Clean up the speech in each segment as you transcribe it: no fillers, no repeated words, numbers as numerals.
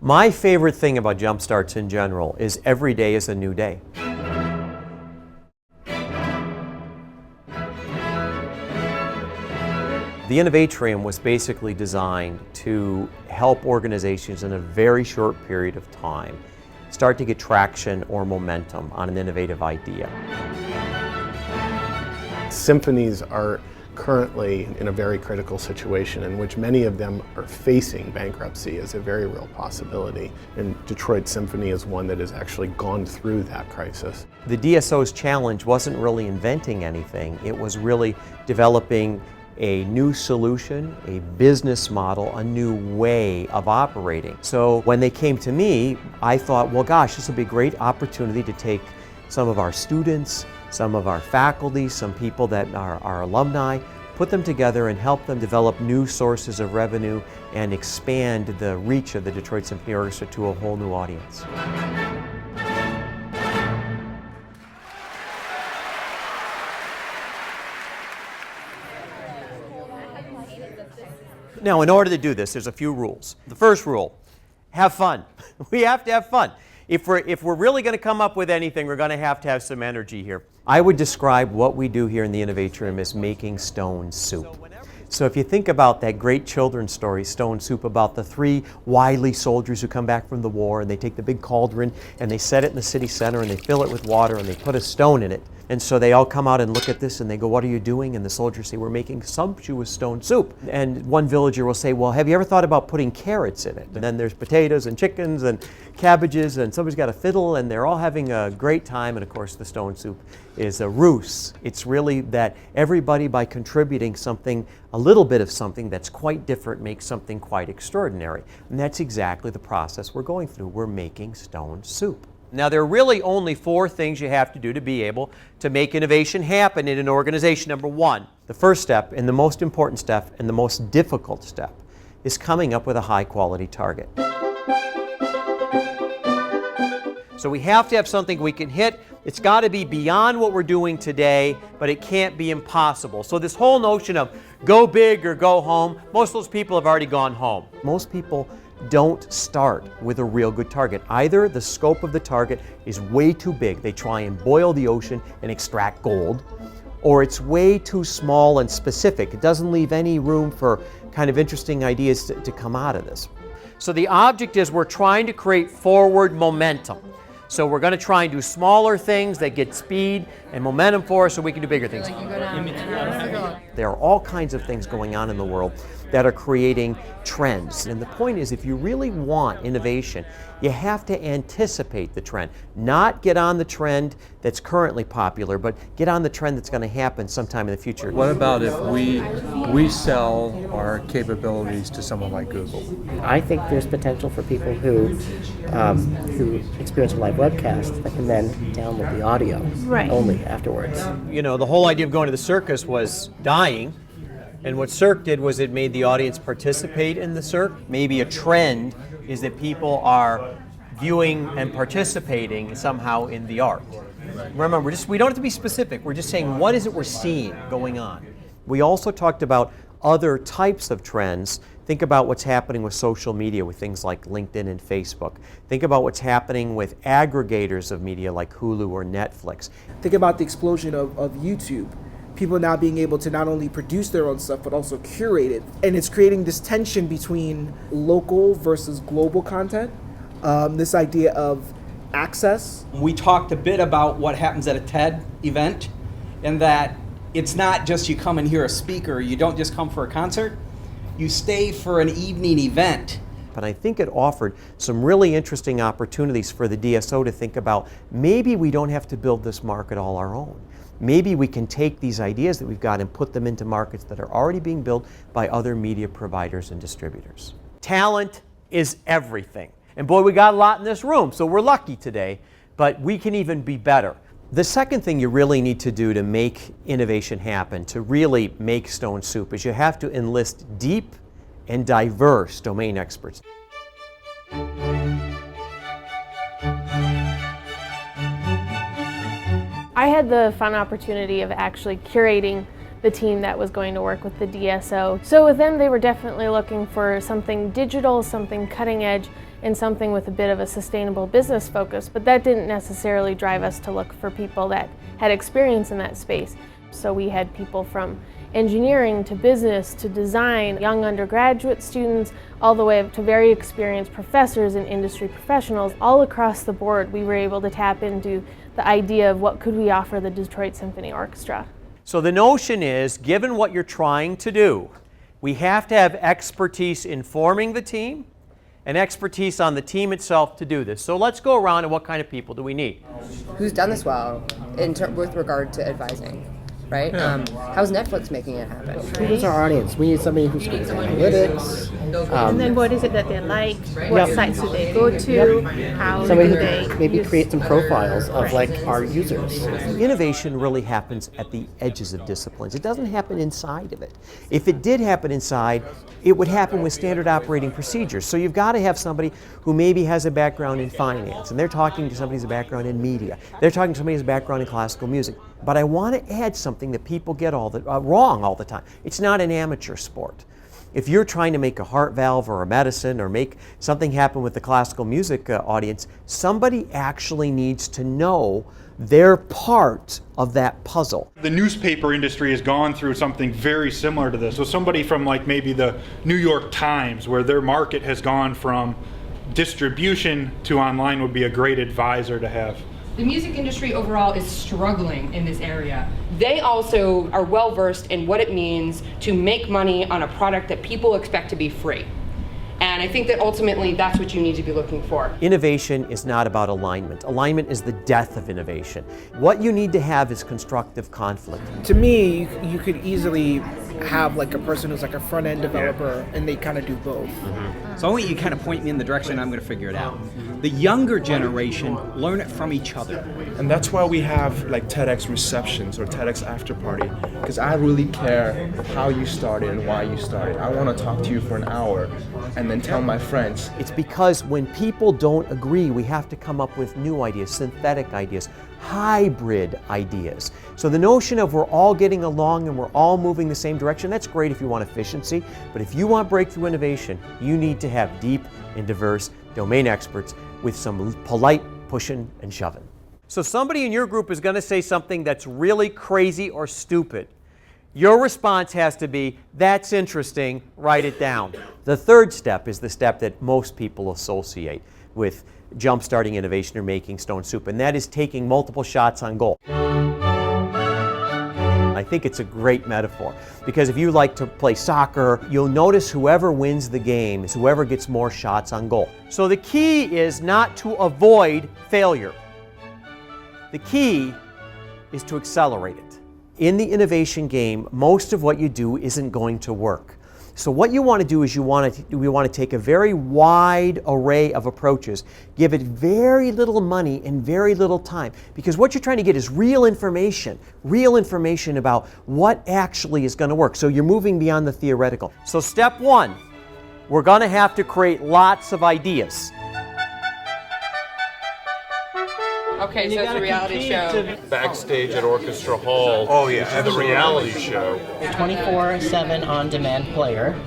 My favorite thing about Jumpstarts in general is every day is a new day. The Innovatrium was basically designed to help organizations in a very short period of time start to get traction or momentum on an innovative idea. Symphonies are currently in a very critical situation in which many of them are facing bankruptcy as a very real possibility. And Detroit Symphony is one that has actually gone through that crisis. The DSO's challenge wasn't really inventing anything, it was really developing a new solution, a business model, a new way of operating. So when they came to me, I thought, well gosh, this will be a great opportunity to take some of our students, some of our faculty, some people that are our alumni, put them together and help them develop new sources of revenue and expand the reach of the Detroit Symphony Orchestra to a whole new audience. Now, in order to do this, there's a few rules. The first rule, have fun. We have to have fun. If we're really going to come up with anything, we're going to have some energy here. I would describe what we do here in the Innovatrium as making stone soup. So if you think about that great children's story, Stone Soup, about the three wily soldiers who come back from the war and they take the big cauldron and they set it in the city center and they fill it with water and they put a stone in it. And so they all come out and look at this and they go, what are you doing? And the soldiers say, we're making sumptuous stone soup. And one villager will say, well, have you ever thought about putting carrots in it? And then there's potatoes and chickens and cabbages and somebody's got a fiddle and they're all having a great time. And of course the stone soup is a ruse. It's really that everybody, by contributing something, a little bit of something that's quite different, makes something quite extraordinary. And that's exactly the process we're going through. We're making stone soup. Now, there are really only 4 things you have to do to be able to make innovation happen in an organization. Number 1, the first step and the most important step and the most difficult step is coming up with a high-quality target. So we have to have something we can hit. It's got to be beyond what we're doing today, but it can't be impossible. So this whole notion of go big or go home, most of those people have already gone home. Most people don't start with a real good target. Either the scope of the target is way too big, they try and boil the ocean and extract gold, or it's way too small and specific. It doesn't leave any room for kind of interesting ideas to come out of this. So the object is we're trying to create forward momentum. So we're going to try and do smaller things that get speed and momentum for us so we can do bigger things. There are all kinds of things going on in the world that are creating trends. And the point is, if you really want innovation, you have to anticipate the trend. Not get on the trend that's currently popular, but get on the trend that's going to happen sometime in the future. What about if we sell our capabilities to someone like Google? I think there's potential for people who experience a live webcast that can then download the audio only afterwards. You know, the whole idea of going to the circus was dying. And what Cirque did was it made the audience participate in the Cirque. Maybe a trend is that people are viewing and participating somehow in the art. Remember, we don't have to be specific. We're just saying, what is it we're seeing going on? We also talked about other types of trends. Think about what's happening with social media with things like LinkedIn and Facebook. Think about what's happening with aggregators of media like Hulu or Netflix. Think about the explosion of YouTube. People now being able to not only produce their own stuff, but also curate it. And it's creating this tension between local versus global content, this idea of access. We talked a bit about what happens at a TED event, and that it's not just you come and hear a speaker, you don't just come for a concert, you stay for an evening event. But I think it offered some really interesting opportunities for the DSO to think about, maybe we don't have to build this market all our own. Maybe we can take these ideas that we've got and put them into markets that are already being built by other media providers and distributors. Talent is everything. And boy, we got a lot in this room, so we're lucky today, but we can even be better. The second thing you really need to do to make innovation happen, to really make stone soup, is you have to enlist deep and diverse domain experts. I had the fun opportunity of actually curating the team that was going to work with the DSO. So with them, they were definitely looking for something digital, something cutting edge, and something with a bit of a sustainable business focus, but that didn't necessarily drive us to look for people that had experience in that space. So we had people from engineering to business to design, young undergraduate students, all the way up to very experienced professors and industry professionals. All across the board, we were able to tap into the idea of what could we offer the Detroit Symphony Orchestra. So the notion is, given what you're trying to do, we have to have expertise in forming the team and expertise on the team itself to do this. So let's go around and what kind of people do we need? Who's done this well with regard to advising? Right? How's Netflix making it happen? Who's our audience? We need somebody who's good at analytics. And then what is it that they like? What sites do they go to? How Somebody do who they can maybe use- create some profiles of like our users. Innovation really happens at the edges of disciplines. It doesn't happen inside of it. If it did happen inside, it would happen with standard operating procedures. So you've got to have somebody who maybe has a background in finance, and they're talking to somebody who's a background in media. They're talking to somebody who's a background in classical music. But I want to add something that people get wrong all the time. It's not an amateur sport. If you're trying to make a heart valve or a medicine or make something happen with the classical music audience, somebody actually needs to know their part of that puzzle. The newspaper industry has gone through something very similar to this. So somebody from like maybe the New York Times, where their market has gone from distribution to online, would be a great advisor to have. The music industry overall is struggling in this area. They also are well versed in what it means to make money on a product that people expect to be free. And I think that ultimately that's what you need to be looking for. Innovation is not about alignment. Alignment is the death of innovation. What you need to have is constructive conflict. To me, you could easily have like a person who's like a front-end developer and they kind of do both. So I want you to kind of point me in the direction I'm going to figure it out. The younger generation learn it from each other. And that's why we have like TEDx receptions or TEDx after party, because I really care how you started and why you started. I want to talk to you for an hour and then tell my friends. It's because when people don't agree, we have to come up with new ideas, synthetic ideas, hybrid ideas. So the notion of we're all getting along and we're all moving the same direction, that's great if you want efficiency, but if you want breakthrough innovation, you need to have deep and diverse domain experts with some polite pushing and shoving. So somebody in your group is going to say something that's really crazy or stupid. Your response has to be, that's interesting, write it down. The third step is the step that most people associate with jumpstarting innovation or making stone soup, and that is taking multiple shots on goal. I think it's a great metaphor, because if you like to play soccer, you'll notice whoever wins the game is whoever gets more shots on goal. So the key is not to avoid failure. The key is to accelerate it. In the innovation game, most of what you do isn't going to work. So what you want to do is we want to take a very wide array of approaches, give it very little money and very little time, because what you're trying to get is real information about what actually is going to work. So you're moving beyond the theoretical. So step one, we're going to have to create lots of ideas. Okay, so it's a reality show. Backstage at Orchestra Hall. Oh yeah, and the reality show. 24/7 on-demand player.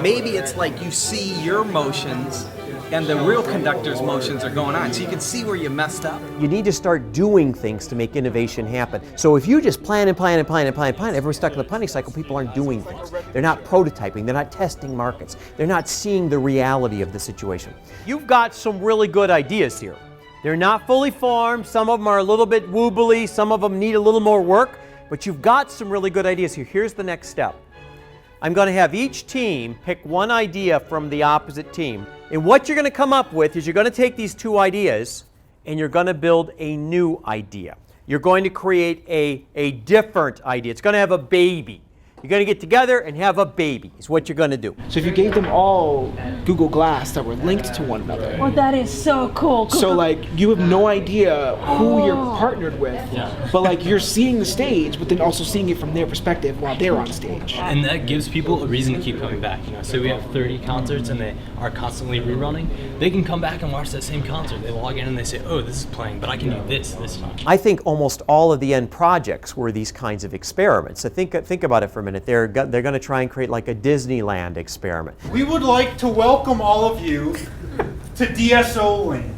Maybe it's like you see your motions and the real conductor's motions are going on, so you can see where you messed up. You need to start doing things to make innovation happen. So if you just plan, everyone's stuck in the planning cycle, people aren't doing things. They're not prototyping, they're not testing markets, they're not seeing the reality of the situation. You've got some really good ideas here. They're not fully formed, some of them are a little bit woobly, some of them need a little more work, but you've got some really good ideas here. Here's the next step. I'm going to have each team pick one idea from the opposite team. And what you're going to come up with is you're going to take these two ideas and you're going to build a new idea. You're going to create a different idea. It's going to have a baby. You're going to get together and have a baby is what you're going to do. So if you gave them all Google Glass that were linked to one another. Oh, that is so cool. So like you have no idea who you're partnered with, but like you're seeing the stage, but then also seeing it from their perspective while they're on stage. And that gives people a reason to keep coming back. So we have 30 concerts and they are constantly rerunning. They can come back and watch that same concert. They log in and they say, oh, this is playing, but I can do this time. I think almost all of the end projects were these kinds of experiments. So think about it for a minute. They're going to try and create like a Disneyland experiment. We would like to welcome all of you to DSO Land,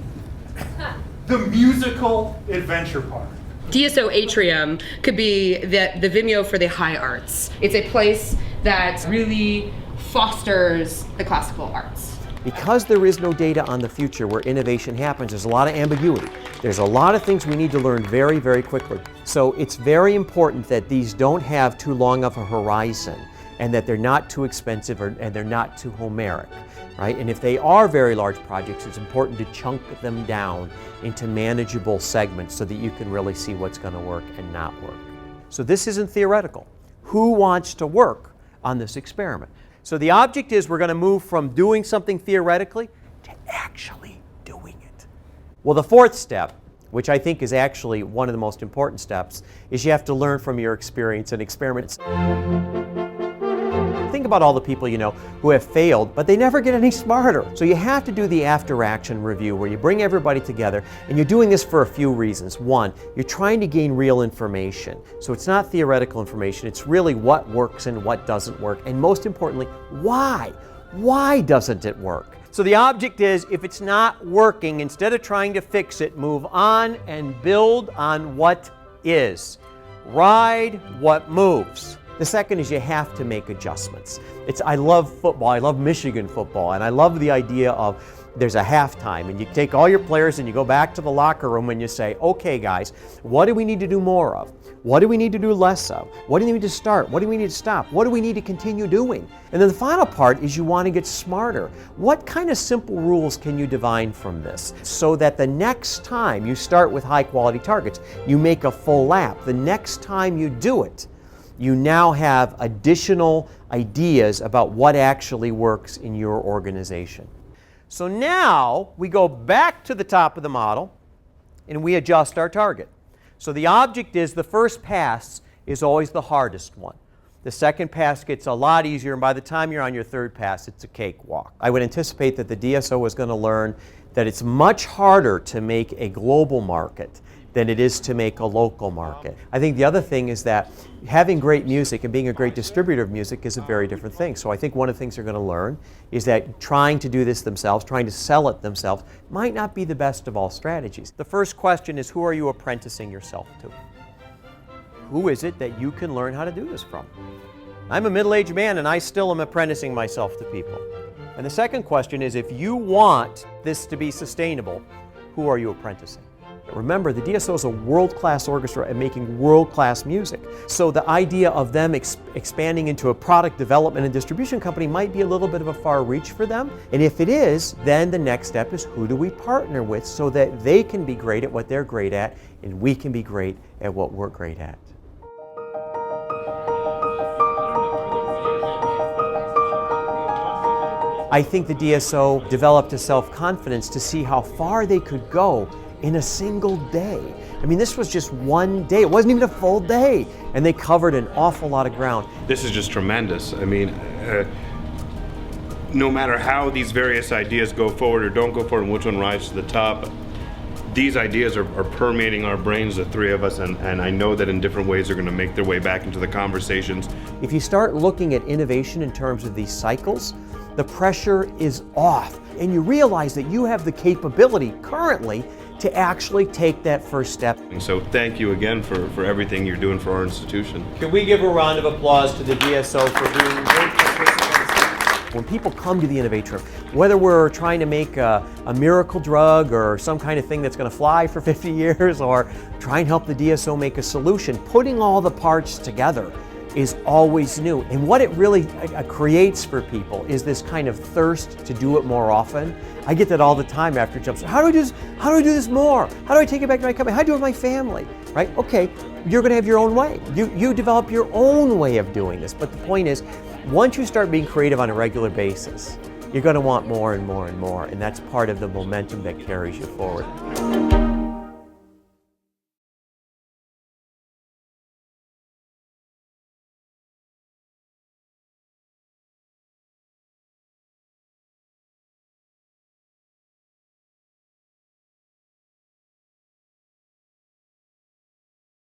the musical adventure park. DSO Atrium could be the Vimeo for the high arts. It's a place that really fosters the classical arts. Because there is no data on the future where innovation happens, there's a lot of ambiguity. There's a lot of things we need to learn very, very quickly. So it's very important that these don't have too long of a horizon and that they're not too expensive and they're not too Homeric, right? And if they are very large projects, it's important to chunk them down into manageable segments so that you can really see what's going to work and not work. So this isn't theoretical. Who wants to work on this experiment? So the object is we're going to move from doing something theoretically to actually doing it. Well, the fourth step, which I think is actually one of the most important steps, is you have to learn from your experience and experiments. Think about all the people you know who have failed, but they never get any smarter. So you have to do the after-action review where you bring everybody together, and you're doing this for a few reasons. One, you're trying to gain real information. So it's not theoretical information, it's really what works and what doesn't work, and most importantly, why? Why doesn't it work? So the object is, if it's not working, instead of trying to fix it, move on and build on what is. Ride what moves. The second is you have to make adjustments. I love football, I love Michigan football, and I love the idea of there's a halftime, and you take all your players and you go back to the locker room and you say, okay guys, what do we need to do more of? What do we need to do less of? What do we need to start? What do we need to stop? What do we need to continue doing? And then the final part is you want to get smarter. What kind of simple rules can you divine from this so that the next time you start with high quality targets, you make a full lap. The next time you do it, you now have additional ideas about what actually works in your organization. So now we go back to the top of the model and we adjust our target. So the object is the first pass is always the hardest one. The second pass gets a lot easier, and by the time you're on your third pass, it's a cakewalk. I would anticipate that the DSO is going to learn that it's much harder to make a global market than it is to make a local market. I think the other thing is that having great music and being a great distributor of music is a very different thing. So I think one of the things they're going to learn is that trying to do this themselves, trying to sell it themselves, might not be the best of all strategies. The first question is, who are you apprenticing yourself to? Who is it that you can learn how to do this from? I'm a middle-aged man and I still am apprenticing myself to people. And the second question is, if you want this to be sustainable, who are you apprenticing? Remember, the DSO is a world-class orchestra and making world-class music. So the idea of them expanding into a product development and distribution company might be a little bit of a far reach for them. And if it is, then the next step is, who do we partner with so that they can be great at what they're great at and we can be great at what we're great at. I think the DSO developed a self-confidence to see how far they could go in a single day. I mean, this was just one day. It wasn't even a full day. And they covered an awful lot of ground. This is just tremendous. I mean, no matter how these various ideas go forward or don't go forward and which one rises to the top, these ideas are permeating our brains, the three of us, and I know that in different ways they're going to make their way back into the conversations. If you start looking at innovation in terms of these cycles, the pressure is off. And you realize that you have the capability currently to actually take that first step. And so thank you again for everything you're doing for our institution. Can we give a round of applause to the DSO for being great participants? When people come to the Innovatrium, whether we're trying to make a miracle drug or some kind of thing that's going to fly for 50 years or try and help the DSO make a solution, putting all the parts together is always new. And what it really creates for people is this kind of thirst to do it more often. I get that all the time after Jumpstart. How do I do this more? How do I take it back to my company? How do I do it with my family? Right? Okay, you're going to have your own way. You develop your own way of doing this. But the point is, once you start being creative on a regular basis, you're going to want more and more and more. And that's part of the momentum that carries you forward.